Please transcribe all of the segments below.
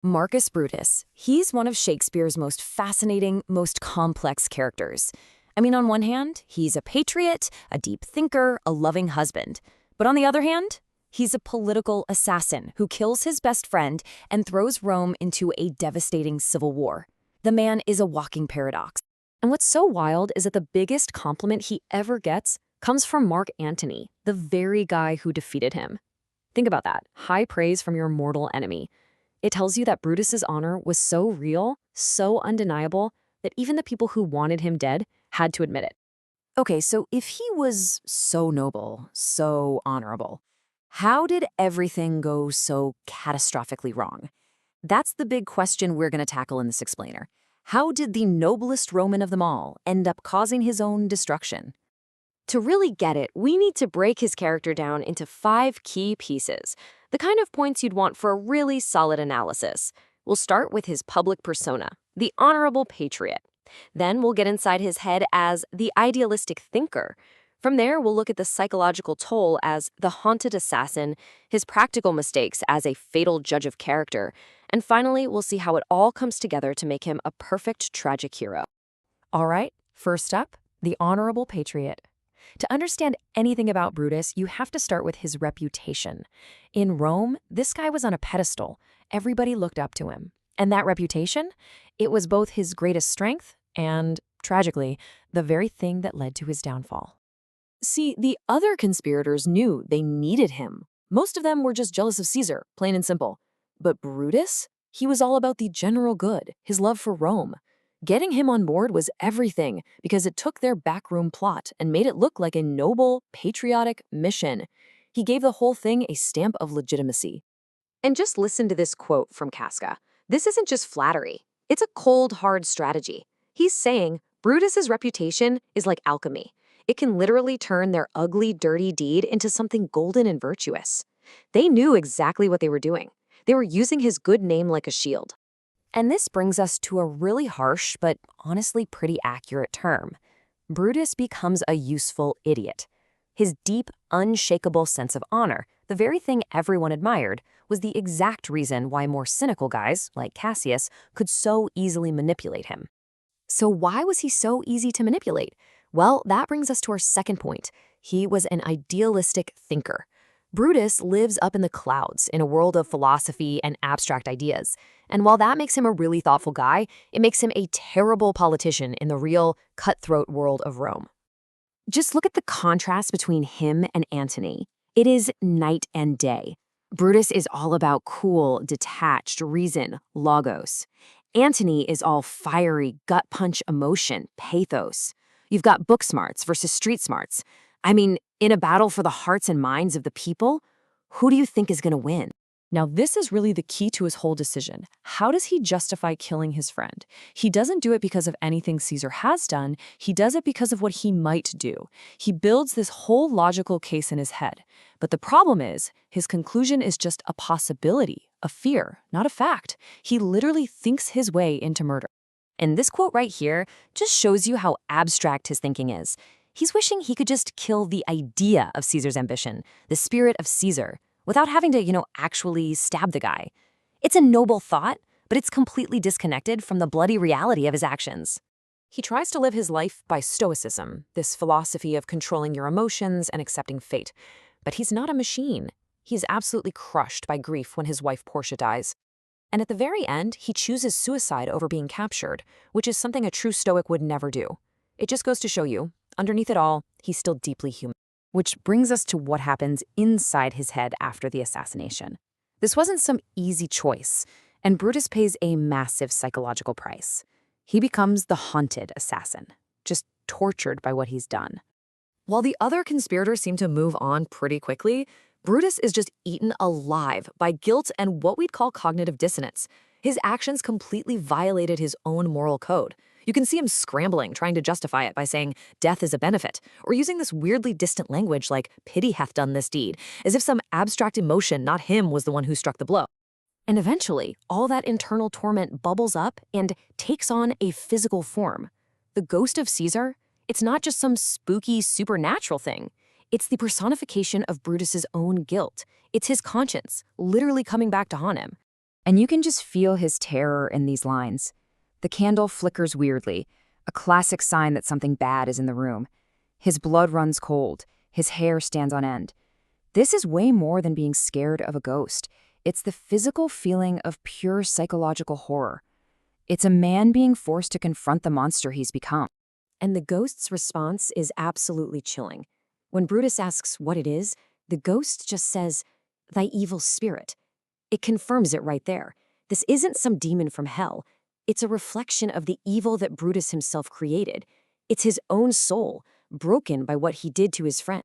Marcus Brutus. He's one of Shakespeare's most fascinating, most complex characters. I mean, on one hand, he's a patriot, a deep thinker, a loving husband. But on the other hand, he's a political assassin who kills his best friend and throws Rome into a devastating civil war. The man is a walking paradox. And what's so wild is that the biggest compliment he ever gets comes from Mark Antony, the very guy who defeated him. Think about that. High praise from your mortal enemy. It tells you that Brutus's honor was so real, so undeniable, that even the people who wanted him dead had to admit it. Okay, so if he was so noble, so honorable, how did everything go so catastrophically wrong? That's the big question we're going to tackle in this explainer. How did the noblest Roman of them all end up causing his own destruction? To really get it, we need to break his character down into 5 key pieces, the kind of points you'd want for a really solid analysis. We'll start with his public persona, the honorable patriot. Then we'll get inside his head as the idealistic thinker. From there, we'll look at the psychological toll as the haunted assassin, his practical mistakes as a fatal judge of character, and finally, we'll see how it all comes together to make him a perfect tragic hero. All right, first up, the honorable patriot. To understand anything about Brutus, you have to start with his reputation. In Rome, this guy was on a pedestal. Everybody looked up to him. And that reputation, it was both his greatest strength and, tragically, the very thing that led to his downfall. See, the other conspirators knew they needed him. Most of them were just jealous of Caesar, plain and simple. But Brutus? He was all about the general good, his love for Rome. Getting him on board was everything because it took their backroom plot and made it look like a noble, patriotic mission. He gave the whole thing a stamp of legitimacy. And just listen to this quote from Casca. This isn't just flattery. It's a cold, hard strategy. He's saying Brutus's reputation is like alchemy. It can literally turn their ugly, dirty deed into something golden and virtuous. They knew exactly what they were doing. They were using his good name like a shield. And this brings us to a really harsh, but honestly pretty accurate term. Brutus becomes a useful idiot. His deep, unshakable sense of honor, the very thing everyone admired, was the exact reason why more cynical guys, like Cassius, could so easily manipulate him. So why was he so easy to manipulate? Well, that brings us to our second point. He was an idealistic thinker. Brutus lives up in the clouds in a world of philosophy and abstract ideas. And while that makes him a really thoughtful guy, it makes him a terrible politician in the real, cutthroat world of Rome. Just look at the contrast between him and Antony. It is night and day. Brutus is all about cool, detached reason, logos. Antony is all fiery, gut-punch emotion, pathos. You've got book smarts versus street smarts. I mean, in a battle for the hearts and minds of the people, who do you think is going to win? Now, this is really the key to his whole decision. How does he justify killing his friend? He doesn't do it because of anything Caesar has done. He does it because of what he might do. He builds this whole logical case in his head. But the problem is, his conclusion is just a possibility, a fear, not a fact. He literally thinks his way into murder. And this quote right here just shows you how abstract his thinking is. He's wishing he could just kill the idea of Caesar's ambition, the spirit of Caesar, without having to, actually stab the guy. It's a noble thought, but it's completely disconnected from the bloody reality of his actions. He tries to live his life by stoicism, this philosophy of controlling your emotions and accepting fate. But he's not a machine. He's absolutely crushed by grief when his wife Portia dies. And at the very end, he chooses suicide over being captured, which is something a true Stoic would never do. It just goes to show you, underneath it all, he's still deeply human. Which brings us to what happens inside his head after the assassination. This wasn't some easy choice, and Brutus pays a massive psychological price. He becomes the haunted assassin, just tortured by what he's done. While the other conspirators seem to move on pretty quickly, Brutus is just eaten alive by guilt and what we'd call cognitive dissonance. His actions completely violated his own moral code. You can see him scrambling, trying to justify it by saying death is a benefit, or using this weirdly distant language like pity hath done this deed, as if some abstract emotion, not him, was the one who struck the blow. And eventually, all that internal torment bubbles up and takes on a physical form. The ghost of Caesar, it's not just some spooky supernatural thing. It's the personification of Brutus's own guilt. It's his conscience, literally coming back to haunt him. And you can just feel his terror in these lines. The candle flickers weirdly, a classic sign that something bad is in the room. His blood runs cold. His hair stands on end. This is way more than being scared of a ghost. It's the physical feeling of pure psychological horror. It's a man being forced to confront the monster he's become. And the ghost's response is absolutely chilling. When Brutus asks what it is, the ghost just says, "Thy evil spirit." It confirms it right there. This isn't some demon from hell. It's a reflection of the evil that Brutus himself created. It's his own soul, broken by what he did to his friend.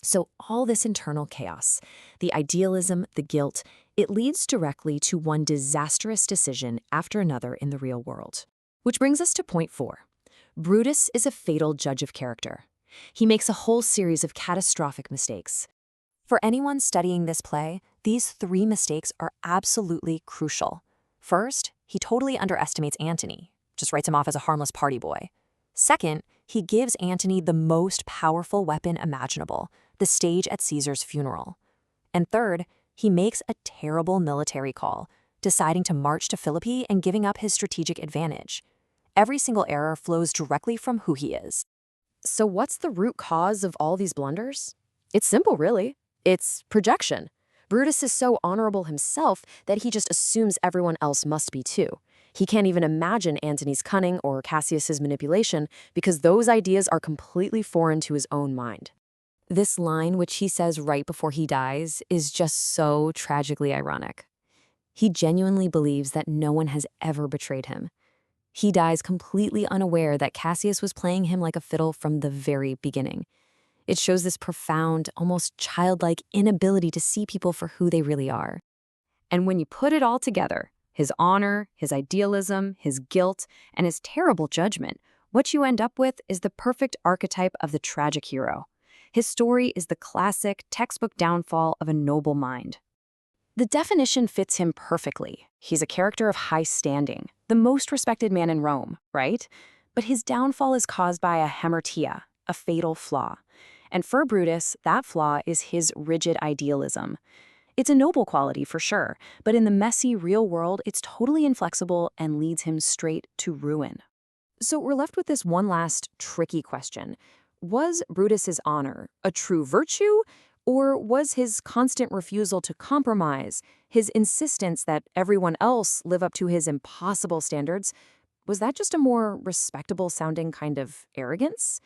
So all this internal chaos, the idealism, the guilt, it leads directly to one disastrous decision after another in the real world. Which brings us to point 4. Brutus is a fatal judge of character. He makes a whole series of catastrophic mistakes. For anyone studying this play, these 3 mistakes are absolutely crucial. First, he totally underestimates Antony, just writes him off as a harmless party boy. Second, he gives Antony the most powerful weapon imaginable, the stage at Caesar's funeral. And third, he makes a terrible military call, deciding to march to Philippi and giving up his strategic advantage. Every single error flows directly from who he is. So what's the root cause of all these blunders? It's simple, really. It's projection. Brutus is so honorable himself that he just assumes everyone else must be too. He can't even imagine Antony's cunning or Cassius's manipulation because those ideas are completely foreign to his own mind. This line, which he says right before he dies, is just so tragically ironic. He genuinely believes that no one has ever betrayed him. He dies completely unaware that Cassius was playing him like a fiddle from the very beginning. It shows this profound, almost childlike inability to see people for who they really are. And when you put it all together, his honor, his idealism, his guilt, and his terrible judgment, what you end up with is the perfect archetype of the tragic hero. His story is the classic, textbook downfall of a noble mind. The definition fits him perfectly. He's a character of high standing, the most respected man in Rome, right? But his downfall is caused by a hamartia, a fatal flaw. And for Brutus, that flaw is his rigid idealism. It's a noble quality for sure, but in the messy real world, it's totally inflexible and leads him straight to ruin. So we're left with this one last tricky question. Was Brutus's honor a true virtue, or was his constant refusal to compromise, his insistence that everyone else live up to his impossible standards, was that just a more respectable-sounding kind of arrogance?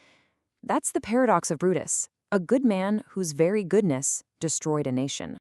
That's the paradox of Brutus, a good man whose very goodness destroyed a nation.